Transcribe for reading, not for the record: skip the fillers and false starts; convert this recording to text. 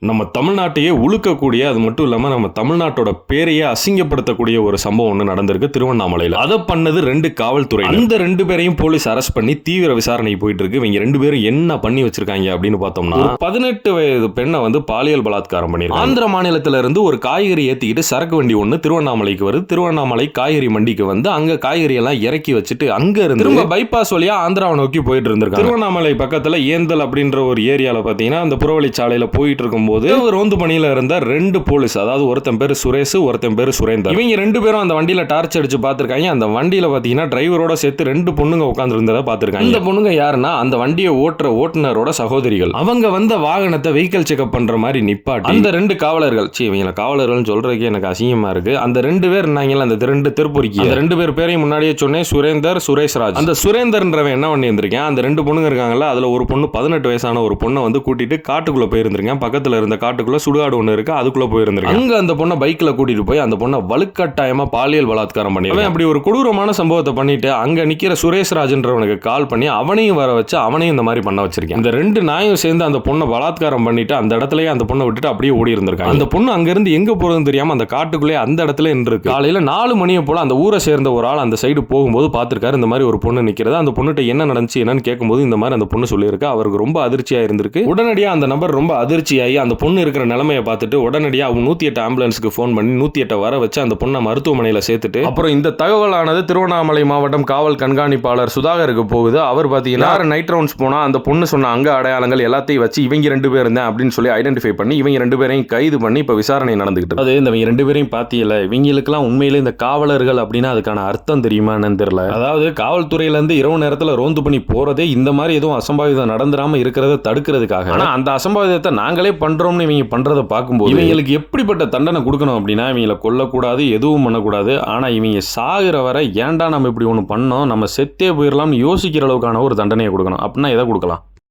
நம்ம தமிழ்நாட்டையே உழுக்கக்கூடிய, அது மட்டும் இல்லாம நம்ம தமிழ்நாட்டோட பேரையே அசிங்கப்படுத்தக்கூடிய ஒரு சம்பவம் ஒன்று நடந்திருக்கு திருவண்ணாமலையில். அதை பண்ணது 2 காவல்துறை. அந்த 2 பேரையும் போலீஸ் அரெஸ்ட் பண்ணி தீவிர விசாரணை போயிட்டு இருக்கு. இவங்க 2 பேரும் என்ன பண்ணி வச்சிருக்காங்க அப்படின்னு பார்த்தோம்னா, 18 வயது பெண்ணை வந்து பாலியல் பலாத்காரம் பண்ணிருக்காங்க. ஆந்திர மாநிலத்தில இருந்து ஒரு காய்கறி ஏத்திக்கிட்டு சரக்கு வண்டி ஒன்று திருவண்ணாமலைக்கு வருது. திருவண்ணாமலை காய்கறி மண்டிக்கு வந்து அங்க காய்கறி எல்லாம் இறக்கி வச்சுட்டு அங்க இருந்து திரும்ப பைபாஸ் வழியா ஆந்திராவை நோக்கி போயிட்டு இருந்திருக்காங்க. திருவண்ணாமலை பக்கத்துல ஏந்தல் அப்படின்ற ஒரு ஏரியால பாத்தீங்கன்னா அந்த புறவழிச்சாலையில போயிட்டு இருக்கும் போது ரோந்து பணியில இருந்த 2 போலீஸ், அதாவது ஒருத்தன் பேரு சுரேஷ், ஒருத்தன் பேரு சுரேந்தர். இவங்க 2 பேரும் அந்த வண்டியில டார்ச் அடிச்சு பாத்துருக்காங்க. அந்த வண்டியில பாத்தீங்கன்னா டிரைவரோட சேர்த்து 2 பொண்ணுங்க உட்கார்ந்து இருந்ததை பாத்துருக்காங்க. இந்த பொண்ணுங்க யாருன்னா அந்த வண்டியை ஓட்டுற ஓட்டுநரோட சகோதரிகள். அவங்க வந்த வாகனத்தை வெஹிக்கல் செக்அப் பண்ற மாதிரி நிப்பாட்டி அந்த 2 காவலர்கள், இவங்க காவலர்கள் சொல்றதுக்கு எனக்கு அசிங்கமா இருக்கு. அந்த 2 பேர் இருந்தாங்கல்ல, அந்த 2 திருப்பூரிக்கு, அந்த 2 பேர் பேரையும் முன்னாடியே சொன்னேன், சுரேந்தர், சுரேஷ் ராஜ். அந்த சுரேந்தர்ன்றவன் என்ன பண்ணி இருந்திருக்கேன், அந்த 2 பொண்ணுங்க இருக்காங்கல்ல, அதுல ஒரு பொண்ணு 18 வயசான ஒரு பொண்ணை வந்து கூட்டிட்டு காட்டுக்குள்ள போயிருந்திருக்கேன். பக்கத்துல இருந்த காட்டுக்குள்ள சுடுகாடு ஒன்று இருக்கு, அதுக்குள்ள போயிருந்திருக்கேன். அங்க அந்த பொண்ணை பைக்ல கூட்டிட்டு போய் அந்த பொண்ணை வலுக்கட்டாயமா பாலியல் பலாத்காரம் பண்ணி அப்படி ஒரு கொடூரமான சம்பவத்தை பண்ணிட்டு அங்க நிக்கிற சுரேஷ் ராஜ்ன்றவனுக்கு கால் பண்ணி அவனையும் வர வச்சு அவனையும் இந்த மாதிரி பண்ண வச்சிருக்கேன். இந்த 2 நாயும் சேர்ந்து அந்த பொண்ணை பலாத்காரம் பண்ணிட்டு அந்த இடத்துலயே அந்த பொண்ணை விட்டுட்டு அப்படியே ஓடி இருந்திருக்காங்க. அந்த பொண்ணு அங்க இருந்து எங்க போறதுன்னு தெரியாம அந்த காட்டுக்குள்ளே அந்த இடத்துல இருக்கு. காலையில 4 மணியை போல அந்த ஊரை சேர்ந்த ஒரு ஆள் அந்த சைடு போகும்போது பாத்துருக்காரு இந்த மாதிரி ஒரு பொண்ணு நிக்கிறது. அந்த பொண்ணுகிட்ட என்ன நடந்துச்சு என்னன்னு கேட்கும்போது இந்த மாதிரி அந்த பொண்ணு சொல்லியிருக்கு. அவருக்கு ரொம்ப அதிர்ச்சியா இருந்திருக்கு. உடனடியா அந்த நபர் ரொம்ப அதிர்ச்சியாகி அந்த பொண்ணு இருக்கிற நிலைமையை பார்த்துட்டு உடனடியாக அவங்க 108 ஆம்புலன்ஸ்க்கு ஃபோன் பண்ணி 108 வர வச்சு அந்த பொண்ணை மருத்துவமனையில் சேர்த்துட்டு அப்புறம் இந்த தகவலானது திருவண்ணாமலை மாவட்டம் காவல் கண்காணிப்பாளர் சுதாகருக்கு போகுது. அவர் பார்த்தீங்கன்னா நைட் ரவுண்ட்ஸ் போனா அந்த பொண்ணு சொன்ன அங்க அடையாளங்கள் எல்லாத்தையும் வச்சு இவங்க 2 பேர் இருந்தேன் அப்படின்னு சொல்லி ஐடென்டிஃபை பண்ணி இவங்க 2 பேரையும் கைது பண்ணி இப்போ விசாரணை நடந்துகிட்டு. அது இந்த 2 பேரையும் பார்த்தீங்கல்ல, இவங்களுக்குலாம் உண்மையிலே இந்த காவலர்கள் அப்படின்னா அதுக்கான அர்த்தம் தெரியுமா என்னன்னு தெரியல. அதாவது காவல்துறையிலேருந்து இரவு நேரத்தில் ரோந்து பண்ணி போறதே இந்த மாதிரி எதுவும் அசம்பாவிதம் நடந்துடாம இருக்கிறத தடுக்கிறதுக்காக. ஆனால் அந்த அசம்பாவிதத்தை நாங்களே பண்றோம்னு இவங்க பண்றதை பார்க்கும்போது இவங்களுக்கு எப்படிப்பட்ட தண்டனை கொடுக்கணும் அப்படின்னா, இவங்களை கொல்லக்கூடாது, எதுவும் பண்ணக்கூடாது. ஆனா இவங்க சாகிற வரை ஏன்டா நம்ம இப்படி ஒன்று பண்ணோம், நம்ம செத்தே போயிடலாம்னு யோசிக்கிற அளவுக்கான ஒரு தண்டனையை கொடுக்கணும். அப்படின்னா எதை கொடுக்கலாம்?